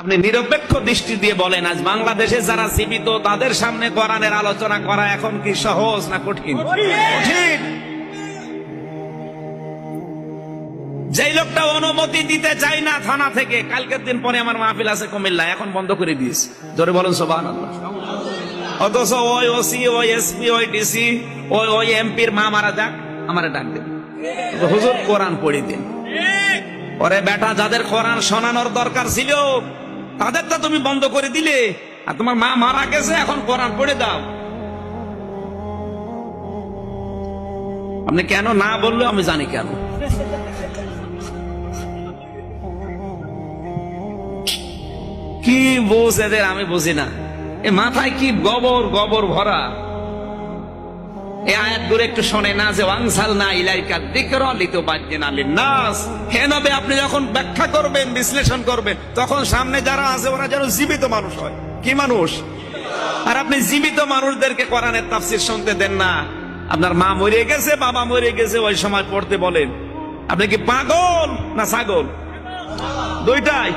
আপনি নিরপেক্ষ দৃষ্টি দিয়ে বলেন, আজ বাংলাদেশে যারা জীবিত তাদের সামনে কোরআনের আলোচনা করা এখন কি সহজ না কঠিন? কঠিন। যেই লোকটা অনুমতি দিতে চাই না থানা থেকে, কালকের দিন পরে আমার মাহফিল আছে কুমিল্লা, এখন বন্ধ করে দিয়েছে। জোরে বলেন সুবহানাল্লাহ। অথচ ওই ওসি, ওই এসপি, ওই ডিসি, ওই এমপির মা মারা যাক, আমারে ডাক দেন, হুজুর কোরআন পড়ে দিন। ওরে বেটা, যাদের কোরআন শোনানোর দরকার ছিল তাদের তো তুমি বন্ধ করে দিলে, আর তোমার মা মারা গেছে, এখন কোরআন পড়ে দাও। আপনি কেন না বললো আমি জানি কেন। কি বুঝ এদের আমি বুঝি না, এ মাথায় কি গোবর গোবর ভরা। এই আয়াতগুলো একটু শোনে না, যে ওয়ানসালনা ইলাইকা যিকরা লিতুবায়্যিনা লিন-নাস। হে নবী, আপনি যখন ব্যাখ্যা করবেন, বিশ্লেষণ করবেন, তখন সামনে যারা আছে ওরা যেন জীবিত মানুষ হয়। কি মানুষ? আর আপনি জীবিত মানুষদেরকে কোরআনের তাফসীর শুনতে দেন না। আপনার মা মরে গেছে, বাবা মরে গেছে, ওই সময় পড়তে বলেন। আপনি কি পাগল না ছাগল? দুইটাই।